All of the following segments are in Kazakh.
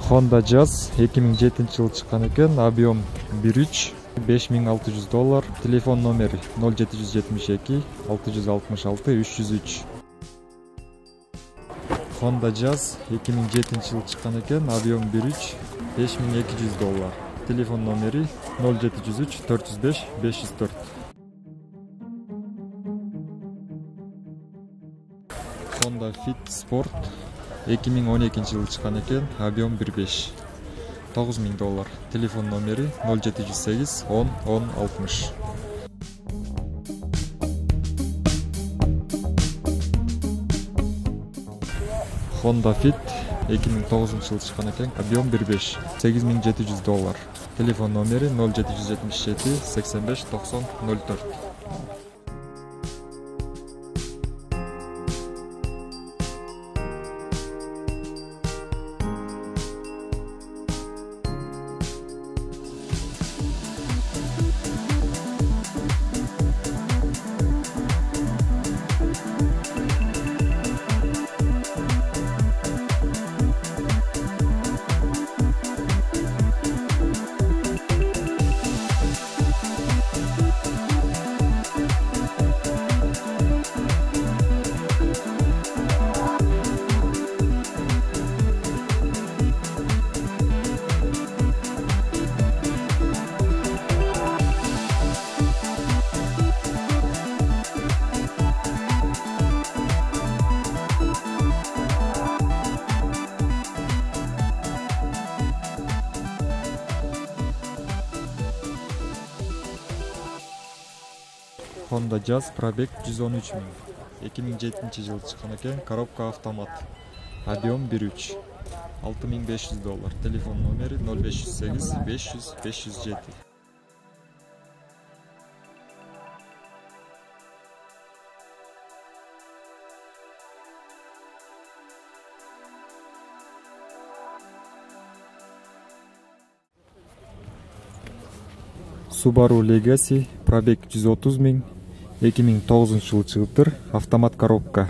Honda Jazz 2007-жылы чыккан экен, объем 1.3, $5600, телефон номери 0772 666 303. Honda Jazz 2007-жылы чыккан экен, объем 1.3, $5200, телефон номери 0703 405 504. Honda Fit Sport 2012-жылы чыккан экен, объем 1.5, $9000, телефон номери 0708 10 10 60. Honda Fit 2009-жылы чыккан экен, объем 1.5, $8700, телефон номери 0777 85 90 04. Honda Jazz пробег 113 000. 2007-жылы чыккан экен, коробка автомат. Объем 1.3, $6500, телефон номери 0508 500 507. Subaru Legacy пробег 130 000. 2009-жылы чыгыптыр, автомат коробка.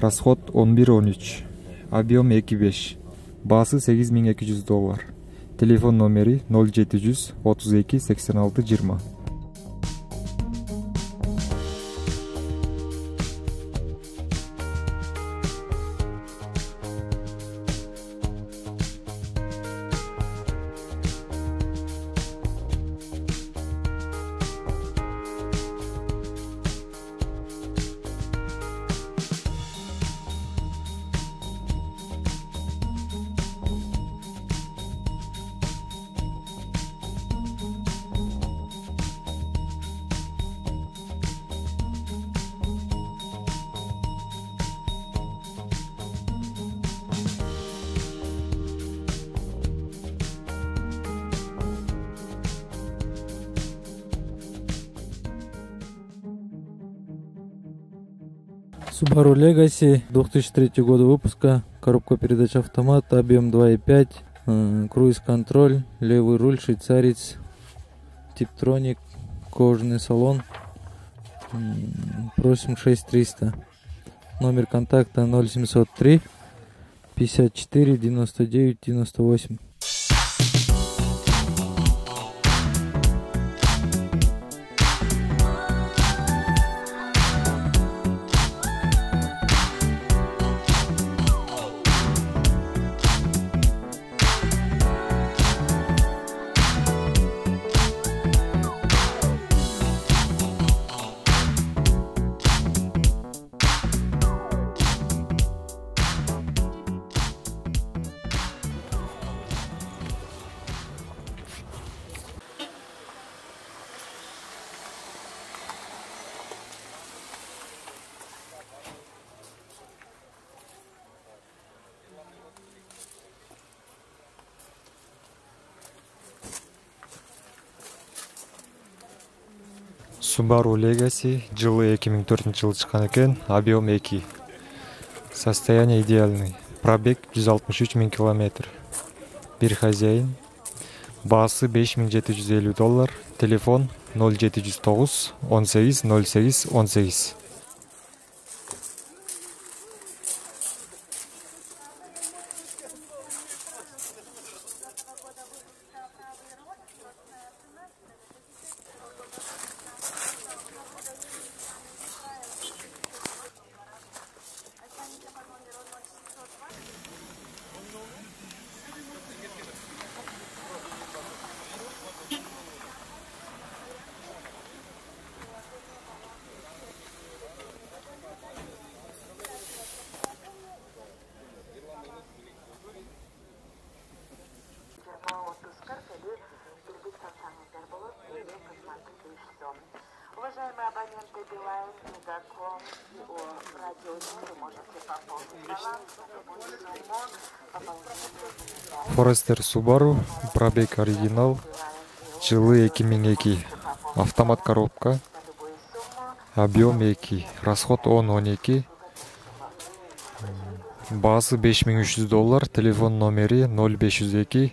Расход 11-13, объем 2.5, баасы $8200, телефон номери 0700 32 86 20. Subaru Legacy 2003 года выпуска, коробка передач автомат, объем 2.5, круиз-контроль, левый руль, швейцарец, типтроник, кожаный салон. Просим 6300. Номер контакта 0703 54 99 98. Subaru Legacy жылы 2004-жылы чыккан экен, объем 2. Состояние идеальный. Пробег 163 000 километр. Бир хозяин. Баасы $5750. Телефон 0709 18 08 18. Уважаемые абоненты Билайн, Мегаком, Радио вы можете пополнить баланс на любую сумму. Форестер Subaru, пробег оригинал, жылы 2002, автомат коробка, объем 2, расход 10-12, баасы $5300, телефон номери 0502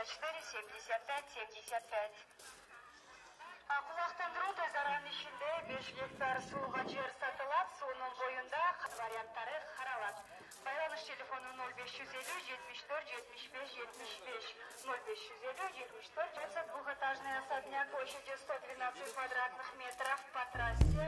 78 79 99. Kulaqtandırуу тезаранын ишинде 5 гектар сууга жер сатылат, суунун боюнда варианттары каралат. Байланыш телефону 0550 74 75 75 0550 74 двухэтажный особняк площадью 112 квадратных метров по трассе.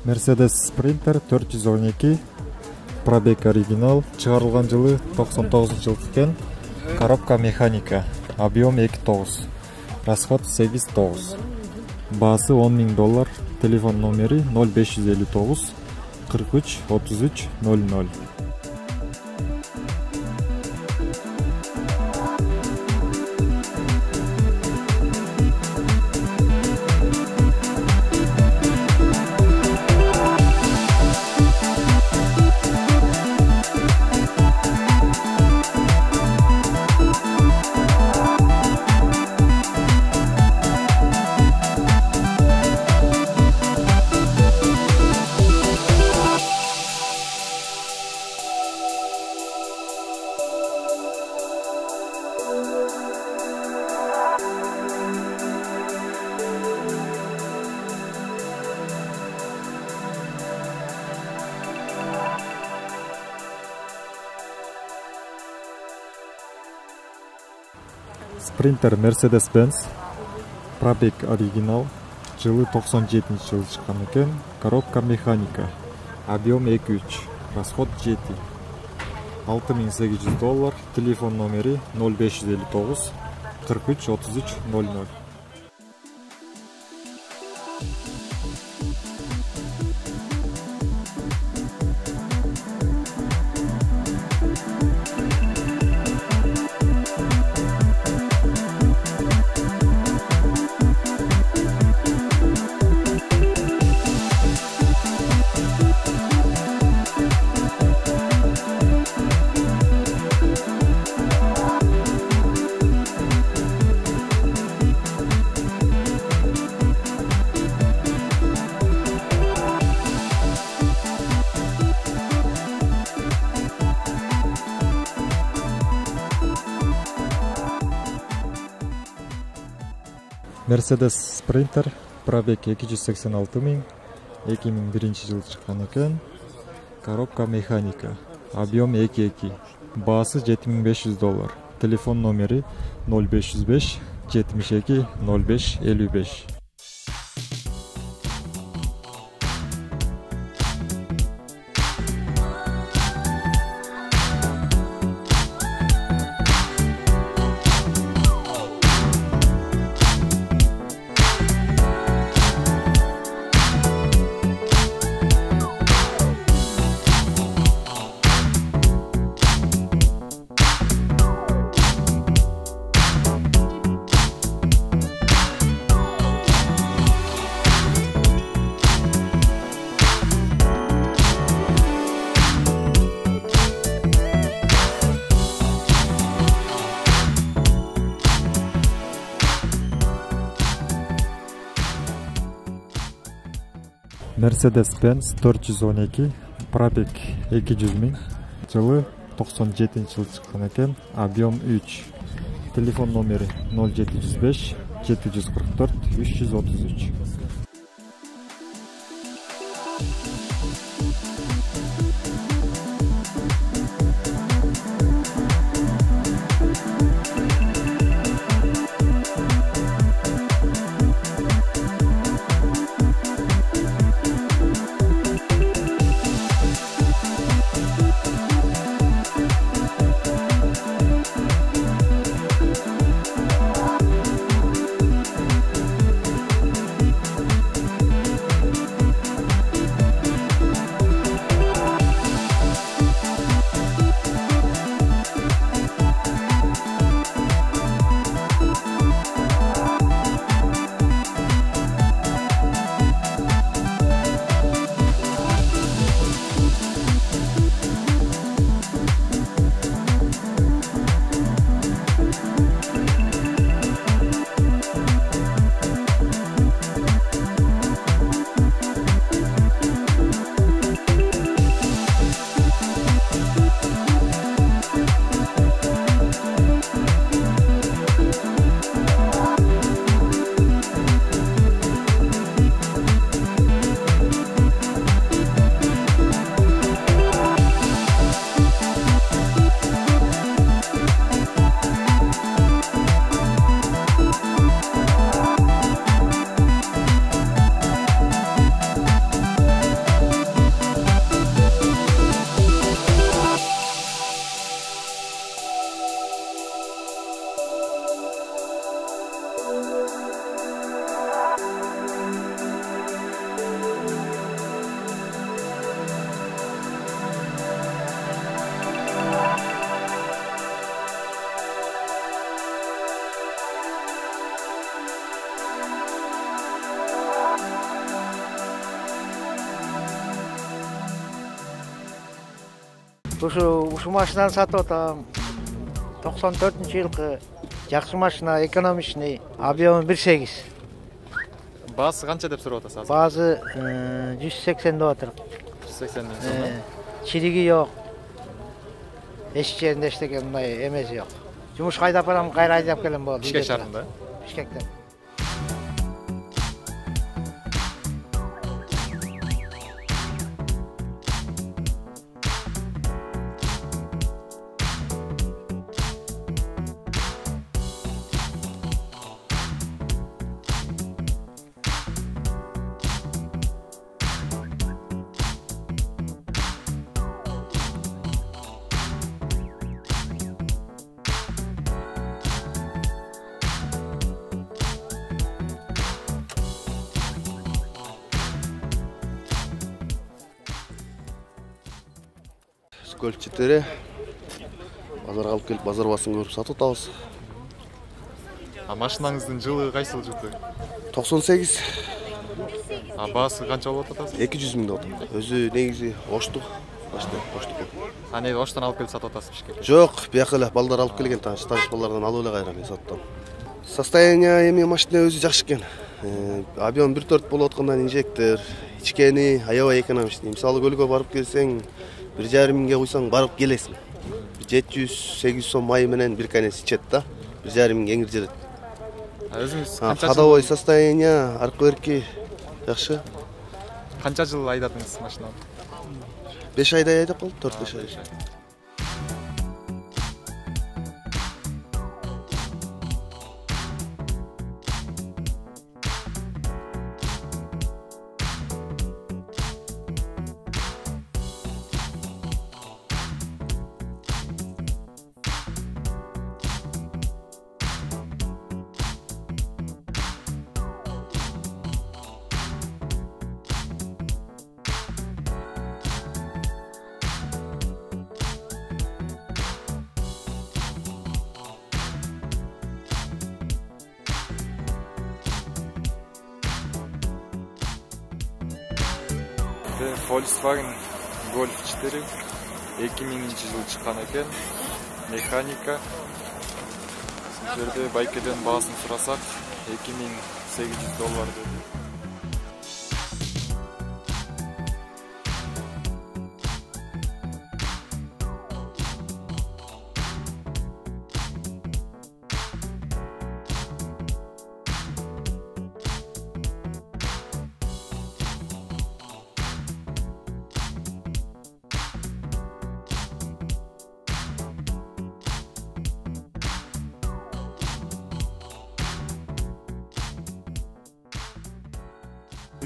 Mercedes Sprinter 412, пробег оригинал, чыгарылган жылы 99-жыл экен. Коробка механика, объем 2.9, расход 8.9. Баасы $10.000, телефон номери 0559 43 33 00. Sprinter Mercedes-Benz, пробег оригинал, жылы 97-жыл чыккан экен. Коробка механика, объем 2.3, расход 7. $6.800, телефон номери 0559 43 33 00. Mercedes Sprinter, пробег 286 миң, 2001 жылы чыккан экен. Коробка механика, объем 2.2, баасы $7.500, телефон номери 0505 72 05 55. Mercedes-Benz 412, пробег 200 миң, жылы 97-жыл чыккан экен, объем 3. Телефон номери 0705 744 333. Ушу машинаны сатып атам. 94-жылкы жакшы машина, экономичный, объемы 1.8. Баасы канча деп сурап атасыз? Баасы 180 деп атыр. 180 миң сом. Чириги жок. Эч жеринде эштеген мындай эмеси жок. Жумушка айдап барам, кайра айдап келем болот. Бишкек шаарында? Бишкектен. Көлчеттері базарға алып келіп, базар басын көріп сатып атабыз. Машинаңыздың жылы кайсыл жылы? 98. Баасы канча болуп атасыз? 200 миң деп атат. Өзү негизи Оштук. Аны Оштон алып келип сатып атасыз Бишкекке? Жок, бияка эле балдар алып келген, таныш балдардан алып эле кайра мен саттым. Состояние эми машина өзү жакшы экен. Объем 1.4 болуп аткандан инжектор, ичкени аябай экономичный. Мисалы көлгө барып келсең 1,5 миңге куйсаң барып келесиң. 700-800 сом май менен бир канес ичет да. 1,5 миң эңир жерет. Өзүңүз канча ходовой состояние, аркы берки жакшы. Канча жыл айдадыңыз машинаны? 5 айдай айдап калдым, 4-5 ай. Volkswagen Golf 4 2000-жылы чыккан экен. Механика. Сиз жерде байкеден баасын сурасак, $2800 dedi.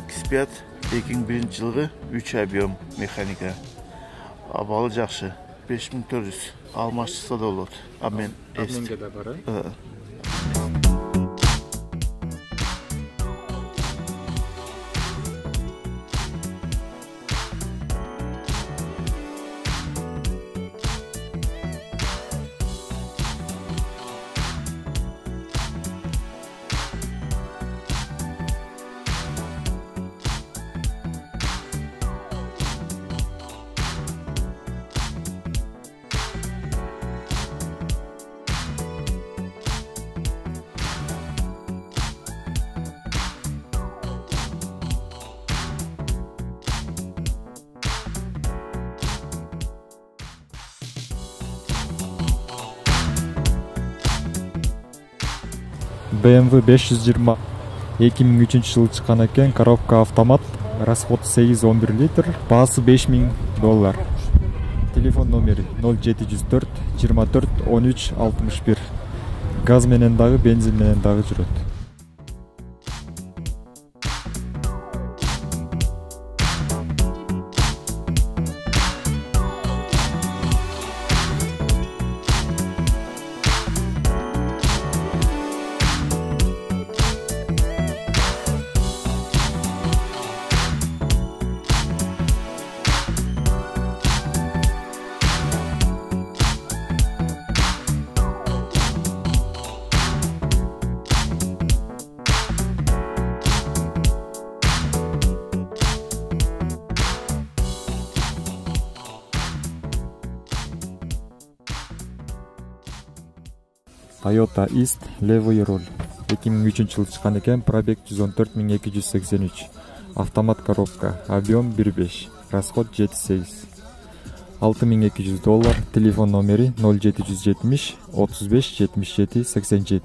X5 2001-жылғы 3 объем механика. Абалы жақшы. 5400 алмашчысы да болады. Абмен Абменге да бар, BMW 520 2003-жылы чыккан экен, коробка автомат, расход 8-11 литр, баасы $5000. Телефон номери 0704 24 13 61. Газ менен дагы, бензин менен дагы жүрөт. Toyota East левый руль. 2003 жылы чыккан экен, пробег 14283. Автомат коробка, объем 1.5, расход 7.8. $6200, телефон номери 0770 35 77 87.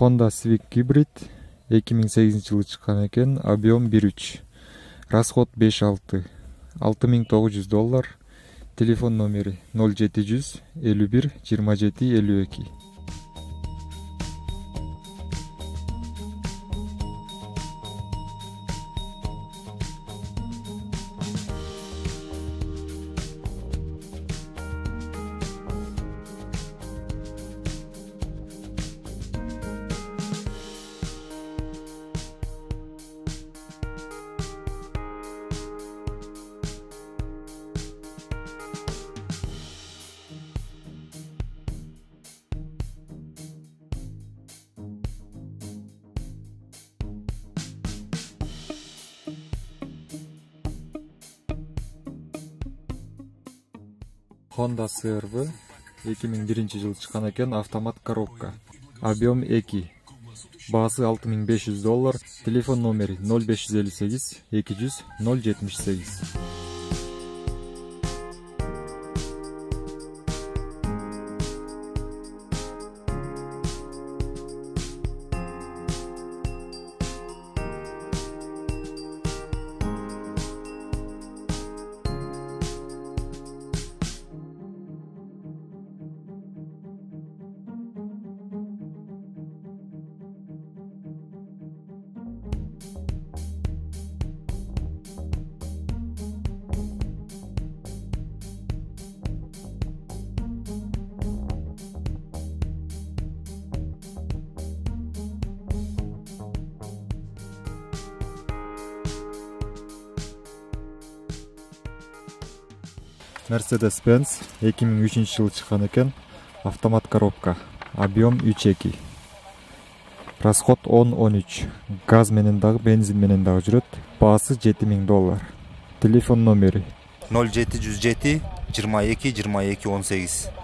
Honda Civic Hybrid 2008 жылы чыккан экен, объем 1.3, расход 5.6, $6900, телефон номери 0700 51 27 52. Honda CR-V 2001 жылы чыккан экен, автомат коробка, объем 2, баасы $6500, телефон номери 0558 200 078. Mercedes-Benz 2003 жылы чыккан экен, автомат коробка, объем 3.2, расход 10-13, газ менен дагы, бензин менен дагы жүрөт, баасы $7000, телефон номери 0707 22 22 18.